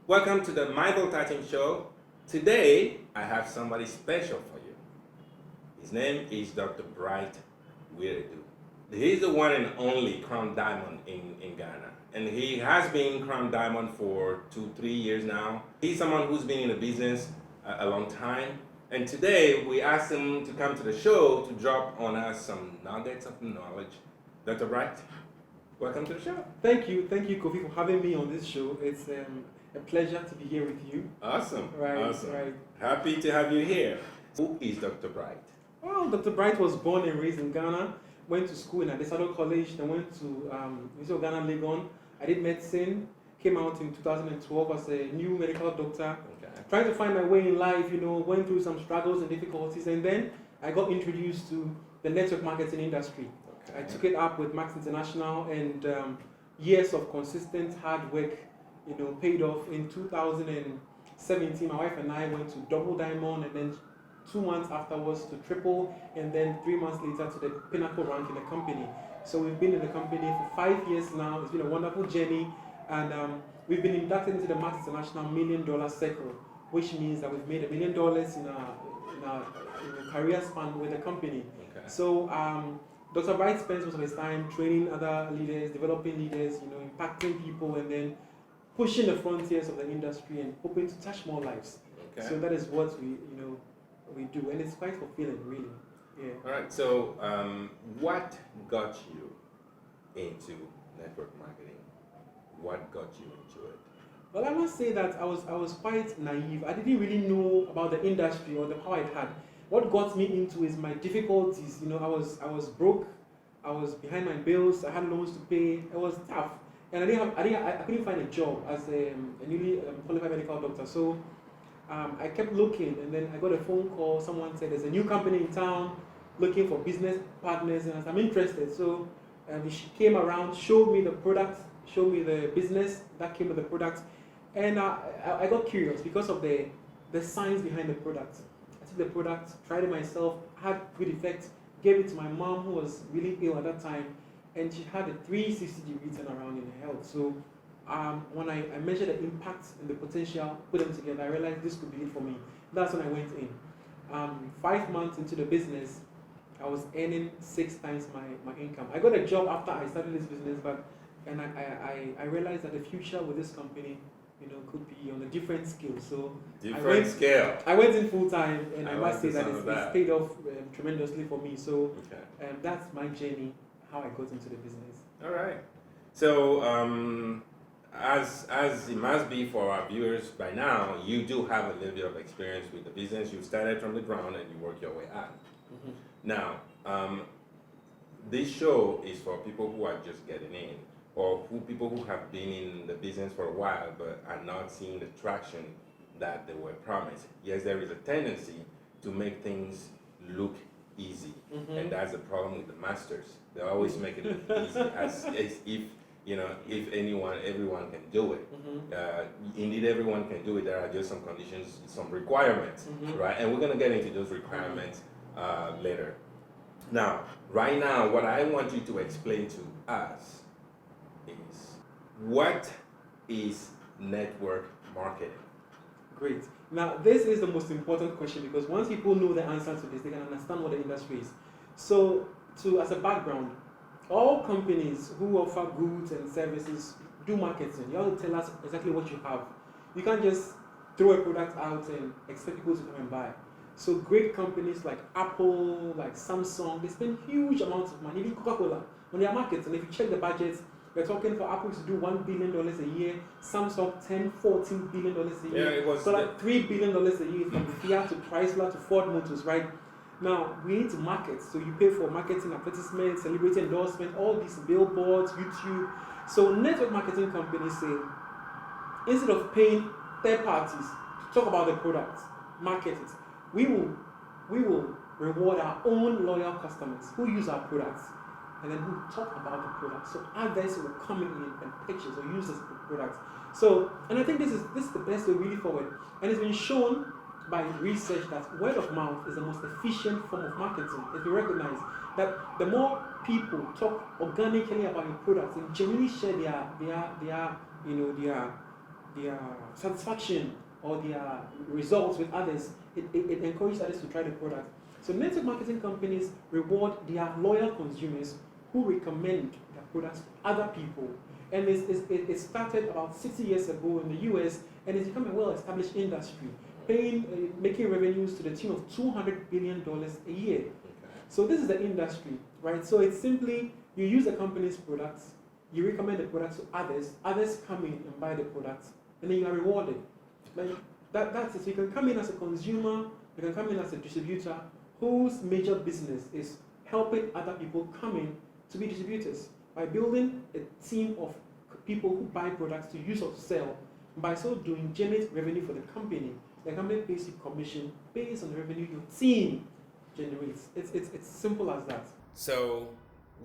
Welcome to the Michael Touching Show. Today, I have somebody special for you. His name is Dr. Bright Wiredu. He's the one and only Crown Diamond in Ghana. And he has been Crown Diamond for 2-3 years now. He's someone who's been in the business a long time. And today, we asked him to come to the show to drop on us some nuggets of knowledge. Dr. Bright, welcome to the show. Thank you, Kofi, for having me on this show. It's a pleasure to be here with you. Awesome. Right, awesome. right. Happy to have you here. Who is Dr. Bright? Well, Dr. Bright was born and raised in Ghana. Went to school in Adesado College. Then went to University of Ghana, Legon. I did medicine. Came out in 2012 as a new medical doctor. Okay. Trying to find my way in life, went through some struggles and difficulties, and then I got introduced to the network marketing industry. Okay. I took it up with Max International, and years of consistent hard work, paid off. In 2017, my wife and I went to double diamond, and then 2 months afterwards to triple, and then 3 months later to the pinnacle rank in the company. So we've been in the company for 5 years now. It's been a wonderful journey, and we've been inducted into the Max International $1 Million Circle, which means that we've made $1 million in our career span with the company. Okay. So Dr. Bright spends most of his time training other leaders, developing leaders, impacting people, and then pushing the frontiers of the industry and hoping to touch more lives. Okay. So that is what we do, and it's quite fulfilling, really. Yeah. All right. So, what got you into network marketing? What got you into it? Well, I must say that I was quite naive. I didn't really know about the industry or the power it had. What got me into is my difficulties. I was broke. I was behind my bills. I had loans to pay. It was tough, and I couldn't find a job as a newly qualified medical doctor. So I kept looking, and then I got a phone call. Someone said there's a new company in town looking for business partners, and I said, I'm interested. So she came around, showed me the product, showed me the business that came with the product, and I got curious because of the science behind the product. I took the product, tried it myself, had good effects, gave it to my mom who was really ill at that time, and she had a 360-degree turnaround in her health. So when I measured the impact and the potential, put them together, I realized this could be it for me. That's when I went in. 5 months into the business, I was earning 6 times my income. I got a job after I started this business, and I realized that the future with this company, could be on a different scale. So I went in full time, and I must say that it's paid off tremendously for me. So that's my journey, how I got into the business. All right. So, as it must be for our viewers by now, you do have a little bit of experience with the business. You started from the ground and you work your way up. Mm-hmm. Now, this show is for people who are just getting in, or people who have been in the business for a while but are not seeing the traction that they were promised. Yes, there is a tendency to make things look easy, and that's the problem with the masters. They always make it look easy, as if everyone can do it. Indeed, everyone can do it. There are just some conditions, some requirements, right? And we're going to get into those requirements later. Now, right now, what I want you to explain to us is, what is network marketing? Great. Now, this is the most important question, because once people know the answer to this, they can understand what the industry is. So, as a background, all companies who offer goods and services do marketing. You have to tell us exactly what you have. You can't just throw a product out and expect people to come and buy. So great companies like Apple, like Samsung, they spend huge amounts of money. Even Coca-Cola, when they are marketing, if you check the budgets, we're talking for Apple to do $1 billion a year, Samsung $10-14 billion a year. Yeah, it was so like $3 billion a year from Fiat to Chrysler to Ford Motors, right? Now, we need to market. So you pay for marketing, advertisements, celebrity endorsement, all these billboards, YouTube. So network marketing companies say, instead of paying third parties to talk about the product, market it, we will reward our own loyal customers who use our products and then who talk about the product. So others will come in and purchase or use this product. So, and I think this is the best way really forward. And it's been shown by research that word of mouth is the most efficient form of marketing. It's been recognized that the more people talk organically about your products and genuinely share their their satisfaction or their results with others, it encourages others to try the product. So network marketing companies reward their loyal consumers who recommend their products to other people. And it started about 60 years ago in the US, and it's become a well-established industry, making revenues to the tune of $200 billion a year. Okay. So this is the industry, right? So it's simply, you use the company's products, you recommend the products to others come in and buy the products, and then you are rewarded. Like that's it. So you can come in as a consumer, you can come in as a distributor whose major business is helping other people come in to be distributors by building a team of people who buy products to use or to sell. By so doing, generate revenue for the company. The company pays you commission based on the revenue your team generates. It's simple as that. So,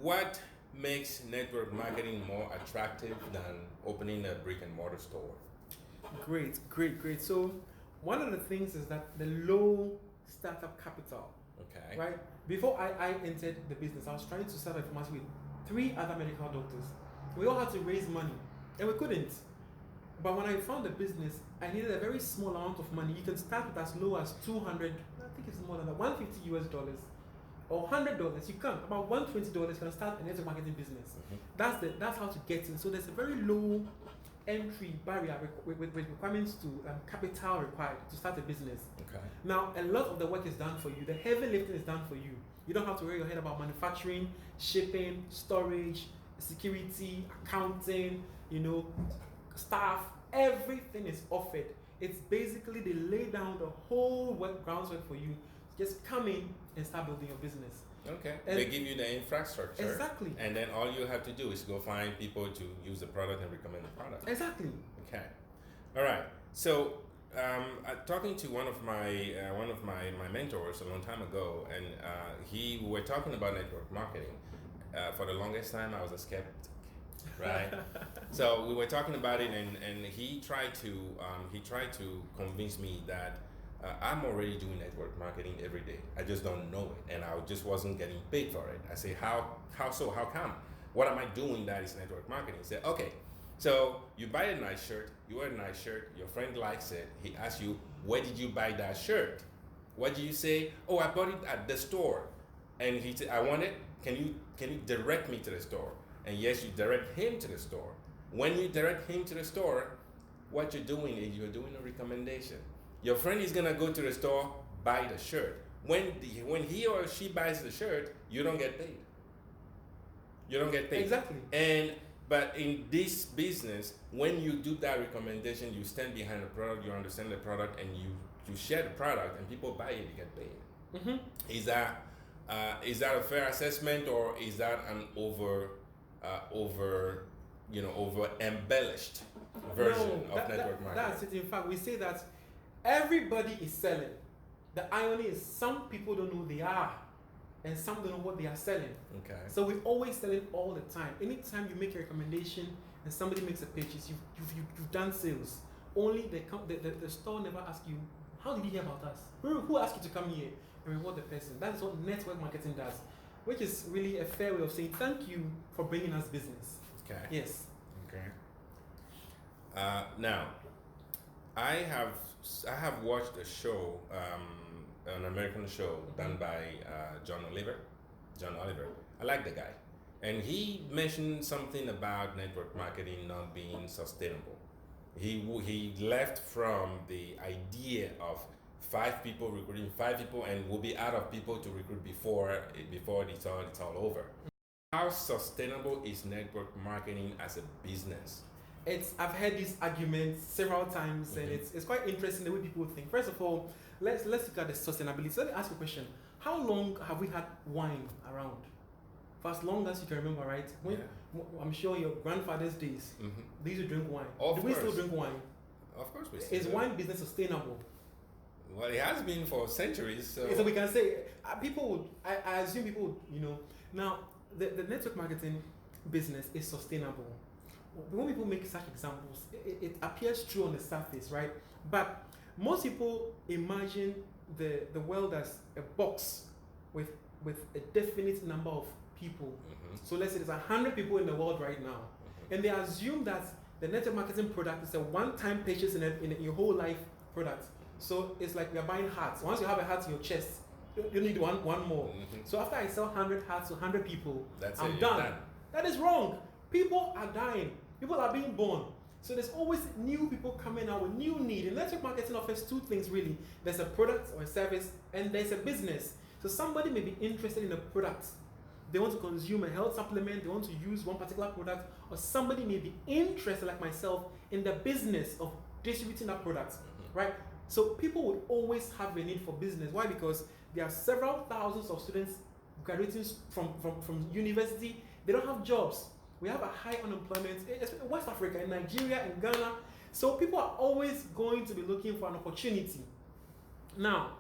what makes network marketing more attractive than opening a brick and mortar store? Great. So one of the things is that the low startup capital. Okay. Right? Before I entered the business, I was trying to start a pharmacy with 3 other medical doctors. We all had to raise money, and we couldn't. But when I found the business, I needed a very small amount of money. You can start with as low as 200, I think it's more than that, $150 US, or $100. You can about $120 you can start a network marketing business. Mm-hmm. That's how to get in. So there's a very low entry barrier with requirements to capital required to start a business. Okay. Now a lot of the work is done for you. The heavy lifting is done for you. You don't have to worry your head about manufacturing, shipping, storage, security, accounting, staff. Everything is offered. It's basically they lay down the whole groundwork for you. Just come in and start building your business. Okay. And they give you the infrastructure. Exactly. And then all you have to do is go find people to use the product and recommend the product. Exactly. Okay. All right. So, talking to one of my mentors a long time ago, and we were talking about network marketing. For the longest time, I was a skeptic. Right. So we were talking about it, and he tried to convince me that I'm already doing network marketing every day. I just don't know it, and I just wasn't getting paid for it. I say, how so? How come? What am I doing that is network marketing? He said, okay, so you buy a nice shirt, you wear a nice shirt, your friend likes it. He asks you, where did you buy that shirt? What do you say? Oh, I bought it at the store. And he said, I want it. Can you direct me to the store? And yes, you direct him to the store. When you direct him to the store, what you're doing is you're doing a recommendation. Your friend is gonna go to the store, buy the shirt. When he or she buys the shirt, you don't get paid. You don't get paid. Exactly. But in this business, when you do that recommendation, you stand behind the product, you understand the product, and you share the product, and people buy it, you get paid. Mm-hmm. Is that a fair assessment, or is that an over embellished version of network marketing? That's it. In fact, we say that everybody is selling. The irony is some people don't know who they are, and some don't know what they are selling. Okay. So we're always selling all the time. Anytime you make a recommendation and somebody makes a purchase, you've done sales. Only the store never asks you, how did you hear about us? Who asked you to come here and reward the person? That is what network marketing does, which is really a fair way of saying thank you for bringing us business. Okay. Yes. Okay. Now, I have watched a show, an American show done by John Oliver. I like the guy, and he mentioned something about network marketing not being sustainable. He left from the idea of 5 people recruiting 5 people, and we'll be out of people to recruit before it's all over. How sustainable is network marketing as a business? I've heard these arguments several times, mm-hmm. and it's quite interesting the way people think. First of all, let's look at the sustainability. So let me ask you a question. How long have we had wine around? For as long as you can remember, right? I'm sure your grandfather's days, mm-hmm. they used to drink wine. Do we still drink wine? Of course we still do. Is wine business sustainable? Well, it has been for centuries. So we can say, I assume people would, Now, the network marketing business is sustainable. When people make such examples, it appears true on the surface, right? But most people imagine the world as a box with a definite number of people. Mm-hmm. So let's say there's 100 people in the world right now, mm-hmm. and they assume that The network marketing product is a one-time purchase in your whole life product. So it's like you're buying hats. Once you have a hat in your chest, you need one more. So after I sell 100 hats to 100 people, I'm done. That is wrong. People are dying. People are being born. So there's always new people coming out with new need. And network marketing offers two things really. There's a product or a service, and there's a business. So somebody may be interested in a product. They want to consume a health supplement, they want to use one particular product, or somebody may be interested, like myself, in the business of distributing that product, right? So people would always have a need for business. Why? Because there are several thousands of students graduating from university. They don't have jobs. We have a high unemployment, especially in West Africa, in Nigeria, in Ghana. So people are always going to be looking for an opportunity. Now,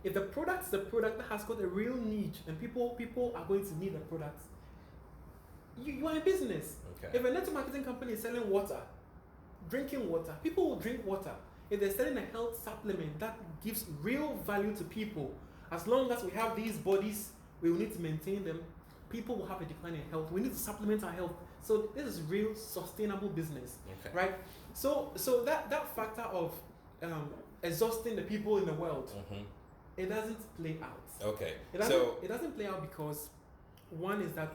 if the product is a product that has got a real need, and people are going to need the product, you are in business. Okay. If a network marketing company is selling water, drinking water, people will drink water. If they're selling a health supplement that gives real value to people, as long as we have these bodies, we will need to maintain them. People will have a decline in health. We need to supplement our health. So this is real sustainable business, right? So that factor of exhausting the people in the world, it doesn't play out. Okay. It doesn't play out because one is that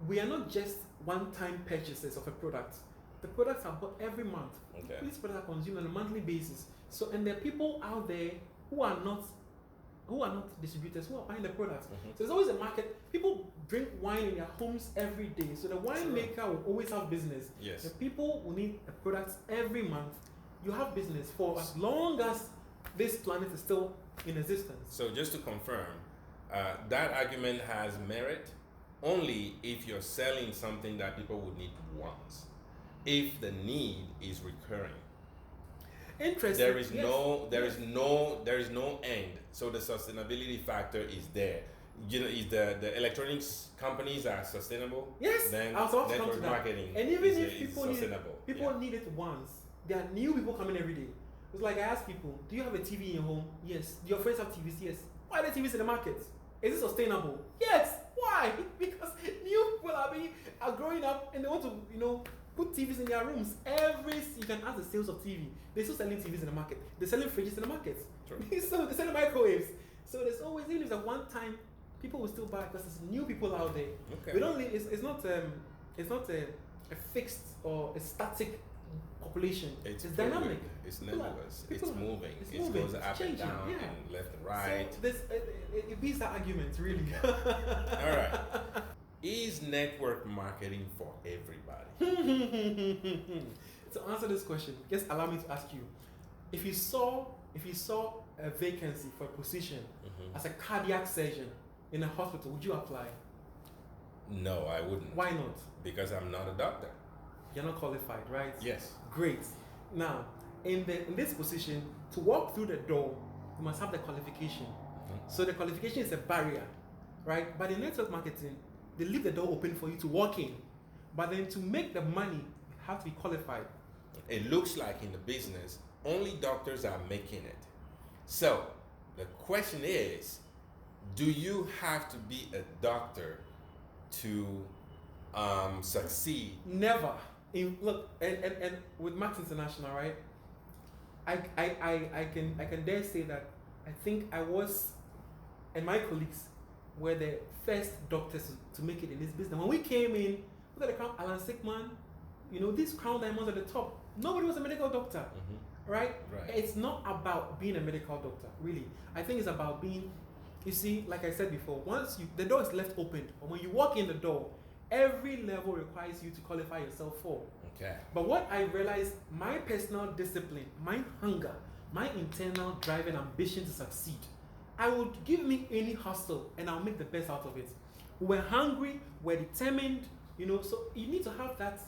we are not just one-time purchases of a product. The products are bought every month. Okay. These products are consumed on a monthly basis. So, and there are people out there who are not distributors, who are buying the products. So there's always a market. People drink wine in their homes every day. So the winemaker will always have business. Yes. The people will need the products every month. You have business for as long as this planet is still in existence. So just to confirm, that argument has merit only if you're selling something that people would need once. If the need is recurring. Interesting. There is no end. So the sustainability factor is there. You know, if the electronics companies are sustainable, yes, then I was about to come network to that. marketing And even if people sustainable. need it once, there are new people coming every day. It's like I ask people, do you have a TV in your home? Yes. Do your friends have TVs? Yes. Why are there TVs in the market? Is it sustainable? Yes. Why? Because new people are growing up and they want to, put TVs in their rooms. You can ask the sales of TV. They're still selling TVs in the market. They're selling fridges in the market. True. So they're selling microwaves. So there's always, even if it's at one time, people will still buy because there's new people out there. Okay. We don't. It's not a fixed or a static population. It's dynamic. It's nebulous. It's moving. It goes up and down and left and right. So it beats that argument, really. Okay. All right. Is network marketing for everybody? To answer this question, just allow me to ask you: if you saw a vacancy for a position as a cardiac surgeon in a hospital, would you apply? No, I wouldn't. Why not? Because I'm not a doctor. You're not qualified, right? Yes. Great. Now, in this position, to walk through the door, you must have the qualification. So the qualification is a barrier, right? But in network marketing, they leave the door open for you to walk in. But then to make the money, you have to be qualified. It looks like in the business, only doctors are making it. So the question is, do you have to be a doctor to succeed? Never. Look, and with Max International, right? I can dare say that I think I was, and my colleagues were the first doctors to make it in this business. When we came in, look at the crown, Alan Sickman, these crown diamonds at the top. Nobody was a medical doctor, right? It's not about being a medical doctor, really. I think it's about being, you see, like I said before, once the door is left open, or when you walk in the door, every level requires you to qualify yourself for. Okay. But what I realized, my personal discipline, my hunger, my internal drive and ambition to succeed, I would give me any hustle and I'll make the best out of it. We're hungry, we're determined, so you need to have that.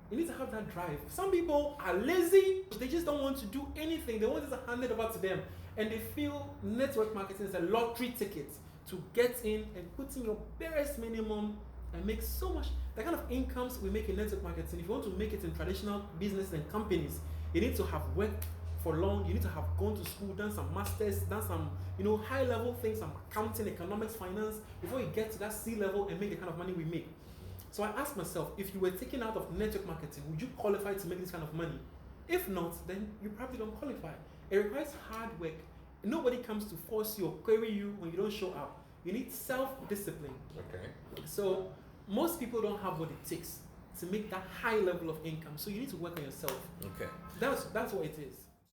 You need to have that drive. Some people are lazy, they just don't want to do anything. They want it handed over to them. And they feel network marketing is a lottery ticket to get in and put in your barest minimum and make so much. The kind of incomes we make in network marketing, if you want to make it in traditional business and companies, you need to have worked for long, you need to have gone to school, done some masters, done some high level things, some accounting, economics, finance, before you get to that C level and make the kind of money we make. So I asked myself, if you were taken out of network marketing, would you qualify to make this kind of money? If not, then you probably don't qualify. It requires hard work. Nobody comes to force you or query you when you don't show up. You need self-discipline. Okay. So most people don't have what it takes to make that high level of income. So you need to work on yourself. Okay. That's what it is.